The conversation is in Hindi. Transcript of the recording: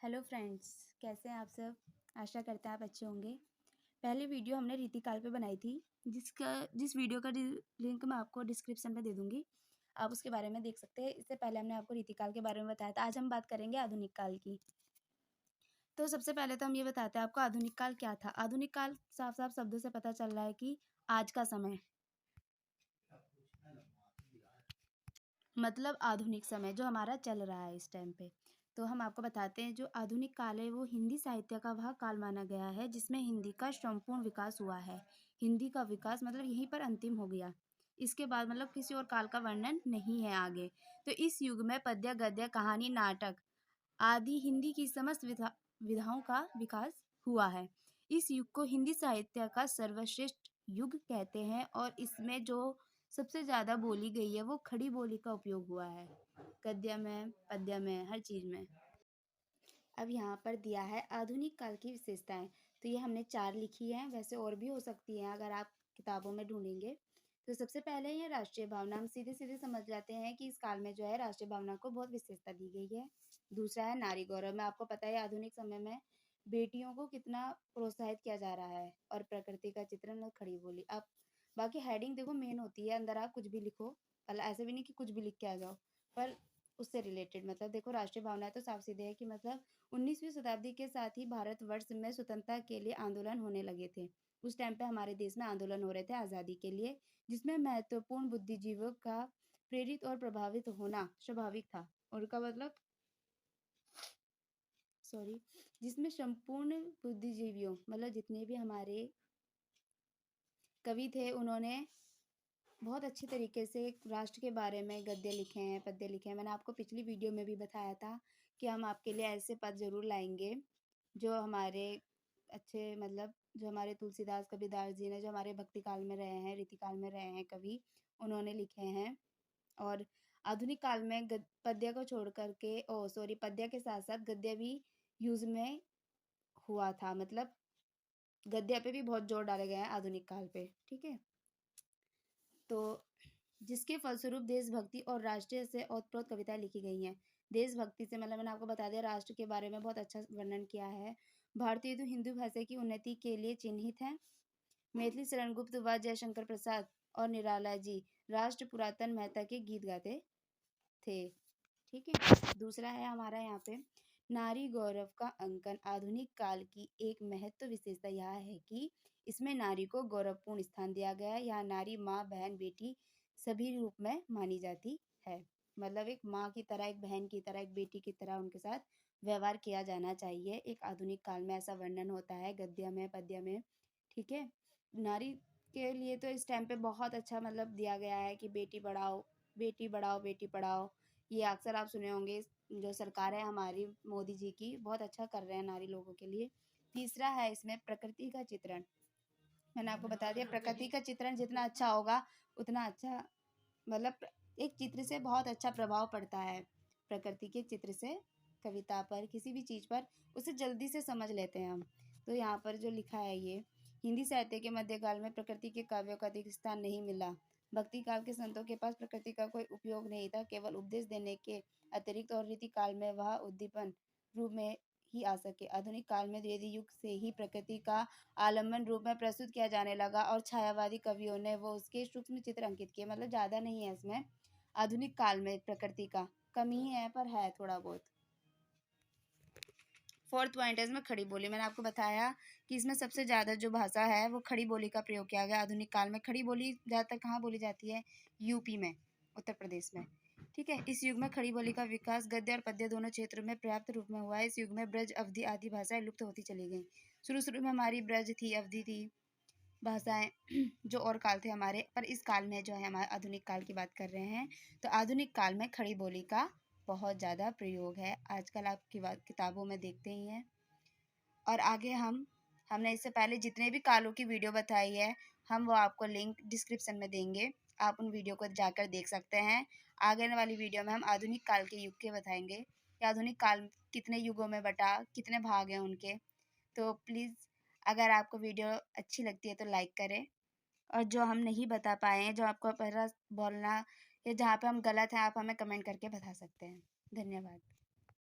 हेलो फ्रेंड्स, कैसे हैं आप सब। आशा करते हैं आप अच्छे होंगे। पहली वीडियो हमने रीतिकाल पे बनाई थी, जिस वीडियो का लिंक मैं आपको डिस्क्रिप्शन में दे दूंगी। आप उसके बारे में देख सकते हैं। इससे पहले हमने आपको रीतिकाल के बारे में बताया था। आज हम बात करेंगे आधुनिक काल की। तो सबसे पहले तो हम ये बताते हैं आपको आधुनिक काल क्या था। आधुनिक काल साफ साफ शब्दों से पता चल रहा है कि आज का समय, मतलब आधुनिक समय जो हमारा चल रहा है इस टाइम पे। तो हम आपको बताते हैं, जो आधुनिक काल है वो हिंदी साहित्य का वह काल माना गया है जिसमें हिंदी का संपूर्ण विकास हुआ है। हिंदी का विकास मतलब यहीं पर अंतिम हो गया। इसके बाद मतलब किसी और काल का वर्णन नहीं है आगे। तो इस युग में पद्य गद्य कहानी नाटक आदि हिंदी की समस्त विधाओं का विकास हुआ है। इस युग को हिंदी साहित्य का सर्वश्रेष्ठ युग कहते हैं और इसमें जो सबसे ज़्यादा बोली गई है वो खड़ी बोली का उपयोग हुआ है। गद्य में, पद्य में, हर चीज़ में। अब यहाँ पर दिया है आधुनिक काल की विशेषताएं। तो ये हमने 4 लिखी हैं, वैसे और भी हो सकती हैं अगर आप किताबों में ढूंढेंगे। तो सबसे पहले ये राष्ट्रीय भावना। हम सीधे सीधे समझ जाते हैं कि इस काल में जो है राष्ट्रीय भावना को बहुत विशेषता दी गई है। दूसरा है नारी गौरव में। आपको पता है आधुनिक समय में बेटियों को कितना प्रोत्साहित किया जा रहा है। और प्रकृति का चित्रण और खड़ी बोली। आप बाकी हेडिंग देखो मेन होती है, अंदर आप कुछ भी लिखो। ऐसे भी नहीं कि कुछ भी लिख के आ जाओ, पर उससे रिलेटेड मतलब देखो राष्ट्रीय भावना है तो साफ सीधे है कि मतलब 19वीं शताब्दी के साथ ही भारतवर्ष में स्वतंत्रता के लिए आंदोलन होने लगे थे। उस टाइम पे हमारे देश में आंदोलन हो रहे थे आज़ादी के लिए, जिसमें महत्वपूर्ण बुद्धिजीवियों का प्रेरित और प्रभावित होना स्वाभाविक था। उनका मतलब सॉरी जिसमें संपूर्ण बुद्धिजीवियों मतलब जितने भी हमारे कवि थे उन्होंने बहुत अच्छी तरीके से राष्ट्र के बारे में गद्य लिखे हैं, पद्य लिखे हैं। मैंने आपको पिछली वीडियो में भी बताया था कि हम आपके लिए ऐसे पद जरूर लाएंगे जो हमारे अच्छे मतलब जो हमारे तुलसीदास कबीरदास जी ने जो हमारे भक्ति काल में रहे हैं, रीति काल में रहे हैं कवि, उन्होंने लिखे हैं। और आधुनिक काल में पद्य को छोड़ करके पद्य के साथ साथ गद्य भी यूज में हुआ था। मतलब गद्य पे भी बहुत जोर डाले गए हैं आधुनिक काल पे। ठीक है, तो जिसके फलस्वरूप देशभक्ति और राष्ट्रीय से ओतप्रोत कविताएं लिखी गई हैं। देशभक्ति से मतलब मैंने आपको बता दिया, राष्ट्र के बारे में बहुत अच्छा वर्णन किया है। भारतीय तो हिंदू भाषा की उन्नति के लिए चिन्हित है। मैथिली शरण गुप्त व जयशंकर प्रसाद और निराला जी राष्ट्र पुरातन मेहता के गीत गाते थे। ठीक है, दूसरा है हमारा यहाँ पे नारी गौरव का अंकन। आधुनिक काल की एक महत्व विशेषता यह है कि इसमें नारी को गौरवपूर्ण स्थान दिया गया है। यहाँ नारी माँ, बहन, बेटी सभी रूप में मानी जाती है। मतलब एक माँ की तरह, एक बहन की तरह, एक बेटी की तरह उनके साथ व्यवहार किया जाना चाहिए। एक आधुनिक काल में ऐसा वर्णन होता है गद्य में, पद्य में। ठीक है, नारी के लिए तो इस टाइम पे बहुत अच्छा मतलब दिया गया है कि बेटी बढ़ाओ, बेटी बढ़ाओ, बेटी पढ़ाओ। ये अक्सर आप सुने होंगे। जो सरकार है हमारी मोदी जी की बहुत अच्छा कर रहे हैं नारी लोगों के लिए। तीसरा है इसमें प्रकृति का चित्रण। मैंने आपको बता दिया प्रकृति का चित्रण जितना अच्छा होगा उतना अच्छा मतलब एक चित्र से बहुत अच्छा प्रभाव पड़ता है। प्रकृति के चित्र से कविता पर, किसी भी चीज़ पर उसे जल्दी से समझ लेते हैं हम। तो यहाँ पर जो लिखा है ये हिंदी साहित्य के मध्यकाल में प्रकृति के काव्यों का अधिक स्थान नहीं मिला। भक्ति काल के संतों के पास प्रकृति का कोई उपयोग नहीं था, केवल उपदेश देने के अतिरिक्त, और रीति काल में वह उद्दीपन रूप में ही आ सके। आधुनिक काल में वेदी युग से ही प्रकृति का आलम्बन रूप में प्रस्तुत किया जाने लगा और छायावादी कवियों ने वो उसके सूक्ष्म चित्र अंकित किए। मतलब ज़्यादा नहीं है इसमें आधुनिक काल में प्रकृति का, कम ही है पर है थोड़ा बहुत। फोर्थ पॉइंट है इसमें खड़ी बोली। मैंने आपको बताया कि इसमें सबसे ज़्यादा जो भाषा है वो खड़ी बोली का प्रयोग किया गया आधुनिक काल में। खड़ी बोली ज़्यादातर कहाँ बोली जाती है? यूपी में, उत्तर प्रदेश में। ठीक है, इस युग में खड़ी बोली का विकास गद्य और पद्य दोनों क्षेत्रों में पर्याप्त रूप में हुआ है। इस युग में ब्रज, अवधी आदि भाषाएं लुप्त होती चली गई। शुरू में हमारी ब्रज थी, अवधी थी भाषाएं जो और काल थे हमारे, पर इस काल में जो है हमारे आधुनिक काल की बात कर रहे हैं। तो आधुनिक काल में खड़ी बोली का बहुत ज़्यादा प्रयोग है। आजकल आप किताबों में देखते ही हैं। और आगे हमने इससे पहले जितने भी कालों की वीडियो बताई है हम वो आपको लिंक डिस्क्रिप्शन में देंगे। आप उन वीडियो को जाकर देख सकते हैं। आगे वाली वीडियो में हम आधुनिक काल के युग के बताएंगे कि आधुनिक काल कितने युगों में बटा, कितने भाग हैं उनके। तो प्लीज़ अगर आपको वीडियो अच्छी लगती है तो लाइक करें, और जो हम नहीं बता पाए हैं, जो आपको पहला बोलना या जहाँ पे हम गलत हैं, आप हमें कमेंट करके बता सकते हैं। धन्यवाद।